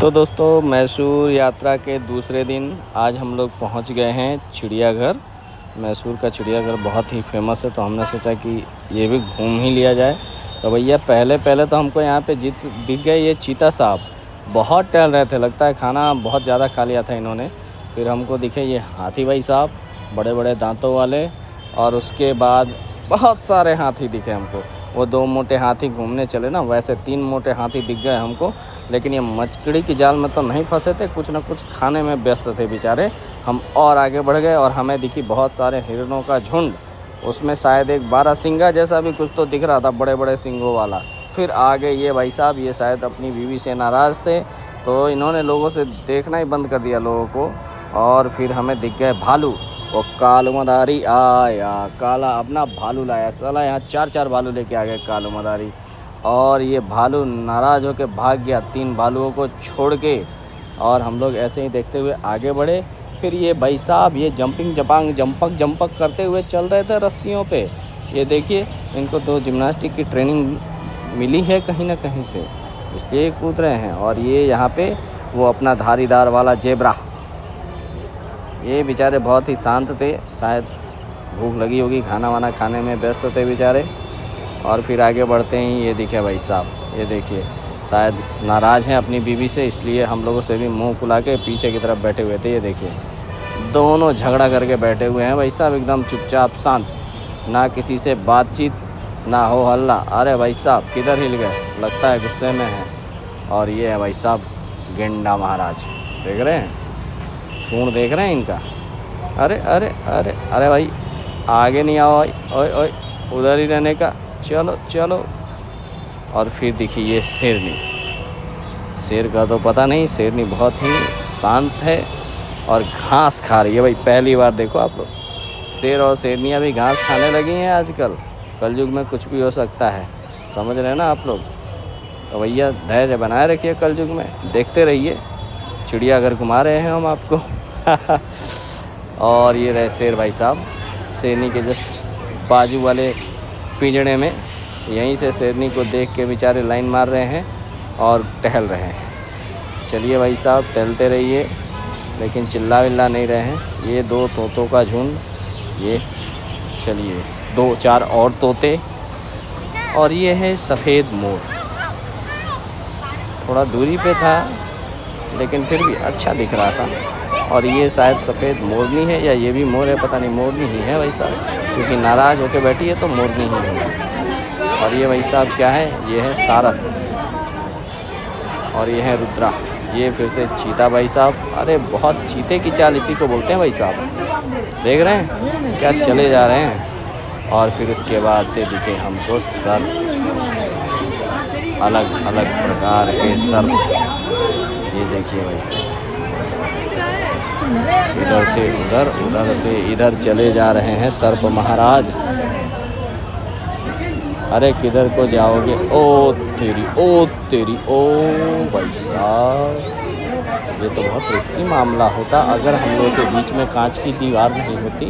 तो दोस्तों मैसूर यात्रा के दूसरे दिन आज हम लोग पहुंच गए हैं चिड़ियाघर। मैसूर का चिड़ियाघर बहुत ही फेमस है, तो हमने सोचा कि ये भी घूम ही लिया जाए। तो भैया पहले तो हमको यहाँ पे दिख गए ये चीता साहब, बहुत टहल रहे थे, लगता है खाना बहुत ज़्यादा खा लिया था इन्होंने। फिर हमको दिखे ये हाथी भाई साहब, बड़े बड़े दांतों वाले, और उसके बाद बहुत सारे हाथी दिखे हमको। वो 2 मोटे हाथी घूमने चले ना, वैसे 3 मोटे हाथी दिख गए हमको। लेकिन ये मछली की जाल में तो नहीं फंसे थे, कुछ ना कुछ खाने में व्यस्त थे बेचारे। हम और आगे बढ़ गए और हमें दिखी बहुत सारे हिरणों का झुंड। उसमें शायद एक 12 सिंगा जैसा भी कुछ तो दिख रहा था, बड़े बड़े सिंगों वाला। फिर आगे ये भाई साहब, ये शायद अपनी बीवी से नाराज़ थे, तो इन्होंने लोगों से देखना ही बंद कर दिया लोगों को। और फिर हमें दिख गए भालू। वो कालू मदारी आया, काला अपना भालू लाया, साला यहाँ 4 भालू लेके आ गए कालू मदारी। और ये भालू नाराज़ होकर भाग गया 3 भालुओं को छोड़ के। और हम लोग ऐसे ही देखते हुए आगे बढ़े। फिर ये भाई साहब ये जंपक करते हुए चल रहे थे रस्सियों पे। ये देखिए, इनको तो जिम्नास्टिक की ट्रेनिंग मिली है कहीं ना कहीं से, इसलिए कूद रहे हैं। और ये यहाँ पे वो अपना धारीदार वाला जेब्रा, ये बेचारे बहुत ही शांत थे, शायद भूख लगी होगी, खाना वाना खाने में व्यस्त थे बेचारे। और फिर आगे बढ़ते ही ये दिखे भाई साहब, ये देखिए शायद नाराज़ हैं अपनी बीवी से, इसलिए हम लोगों से भी मुंह फुला के पीछे की तरफ बैठे हुए थे। ये देखिए दोनों झगड़ा करके बैठे हुए हैं भाई साहब, एकदम चुपचाप शांत, ना किसी से बातचीत ना हो हल्ला। अरे भाई साहब किधर हिल गए, लगता है गुस्से में है। और ये है भाई साहब गेंडा महाराज, देख रहे हैं, सूंड देख रहे हैं इनका। अरे अरे अरे अरे भाई आगे नहीं आओ भाई, ओए ओए उधर ही रहने का, चलो चलो। और फिर देखिए ये शेरनी, शेर का तो पता नहीं, शेरनी बहुत ही शांत है और घास खा रही है भाई। पहली बार देखो आप लोग, शेर और शेरनियाँ भी घास खाने लगी हैं आजकल। कलयुग में कुछ भी हो सकता है, समझ रहे हैं ना आप लोग। तो भैया धैर्य बनाए रखिए, कलयुग में देखते रहिए, चिड़ियाघर घुमा रहे हैं हम आपको। और ये रहे शेर भाई साहब, शेरनी के जस्ट बाजू वाले पिंजड़े में, यहीं से शेरनी को देख के बेचारे लाइन मार रहे हैं और टहल रहे हैं। चलिए भाई साहब टहलते रहिए, लेकिन चिल्ला विल्ला नहीं रहे हैं। ये 2 तोतों का झुंड, ये चलिए 2-4 और तोते, और ये है सफ़ेद मोर। थोड़ा दूरी पे था लेकिन फिर भी अच्छा दिख रहा था। और ये शायद सफ़ेद मोरनी है, या ये भी मोर है, पता नहीं, मोरनी ही है भाई साहब, क्योंकि नाराज़ होकर बैठी है तो मोरनी ही है। और ये भाई साहब क्या है, ये है सारस, और ये है रुद्रा। ये फिर से चीता भाई साहब, अरे बहुत चीते की चाल इसी को बोलते हैं भाई साहब, देख रहे हैं क्या चले जा रहे हैं। और फिर उसके बाद से दिखे हमको सर्प, अलग अलग प्रकार के सर्प, ये देखिए भाई साहब, इधर से उधर, उधर से इधर चले जा रहे हैं सर्प महाराज। अरे किधर को जाओगे, ओ तेरी ओ भाई साहब, ये तो बहुत रिस्की मामला होता अगर हम लोग के बीच में कांच की दीवार नहीं होती।